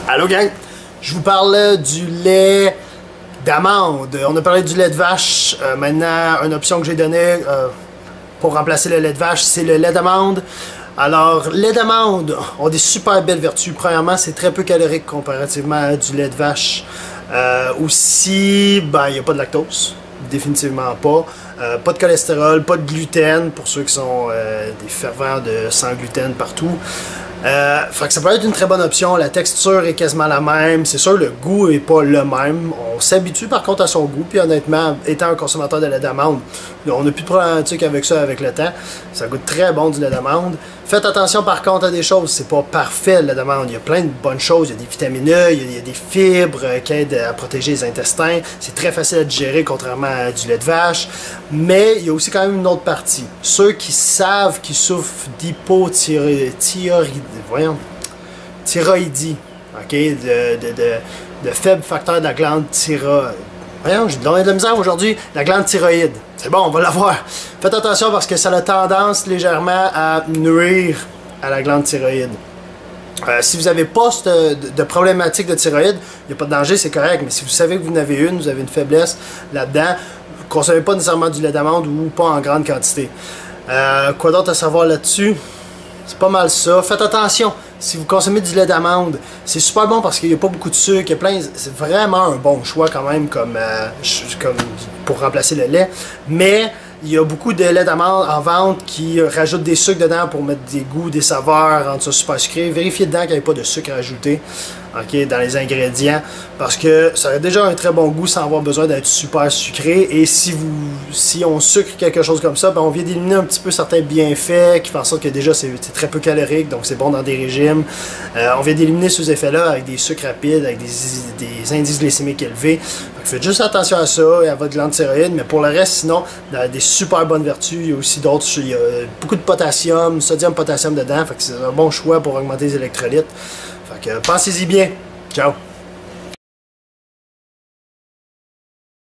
Allô gang, je vous parle du lait d'amande. On a parlé du lait de vache. Maintenant, une option que j'ai donnée pour remplacer le lait de vache, c'est le lait d'amande. Alors, lait d'amande ont des super belles vertus. Premièrement, c'est très peu calorique comparativement à du lait de vache. Aussi, ben, il n'y a pas de lactose. Définitivement pas. Pas de cholestérol, pas de gluten pour ceux qui sont des fervents de sans gluten partout. Fait que ça peut être une très bonne option. La texture est quasiment la même. C'est sûr, le goût n'est pas le même. On s'habitue par contre à son goût. Puis honnêtement, étant un consommateur de lait d'amande, on n'a plus de problématique avec ça avec le temps. Ça goûte très bon du lait d'amande. Faites attention par contre à des choses. C'est pas parfait le lait d'amande. Il y a plein de bonnes choses. Il y a des vitamines E, il y a des fibres qui aident à protéger les intestins. C'est très facile à digérer contrairement à du lait de vache. Mais il y a aussi quand même une autre partie. Ceux qui savent qu'ils souffrent d'hypothyroïdie, ok, de faibles facteurs de la glande thyroïde. Voyons, j'ai de la misère aujourd'hui. La glande thyroïde. C'est bon, on va l'avoir. Faites attention parce que ça a tendance légèrement à nuire à la glande thyroïde. Si vous n'avez pas de problématique de thyroïde, il n'y a pas de danger, c'est correct. Mais si vous savez que vous en avez une, vous avez une faiblesse là-dedans, ne consommez pas nécessairement du lait d'amande ou pas en grande quantité. Quoi d'autre à savoir là-dessus? C'est pas mal ça. Faites attention, si vous consommez du lait d'amande, c'est super bon parce qu'il n'y a pas beaucoup de sucre, c'est vraiment un bon choix quand même comme pour remplacer le lait. Mais il y a beaucoup de lait d'amande en vente qui rajoutent des sucres dedans pour mettre des goûts, des saveurs, rendre ça super sucré. Vérifiez dedans qu'il n'y ait pas de sucre ajouté, okay, dans les ingrédients, parce que ça a déjà un très bon goût sans avoir besoin d'être super sucré. Et si on sucre quelque chose comme ça, ben on vient d'éliminer un petit peu certains bienfaits qui font en sorte que déjà c'est très peu calorique, donc c'est bon dans des régimes. On vient d'éliminer ces effets-là avec des sucres rapides, avec des indices glycémiques élevés. Donc faites juste attention à ça et à votre glande thyroïde, mais pour le reste, sinon, des super bonnes vertus. Il y a aussi d'autres, il y a beaucoup de potassium, sodium, potassium dedans, fait que c'est un bon choix pour augmenter les électrolytes. Fait que pensez-y bien. Ciao!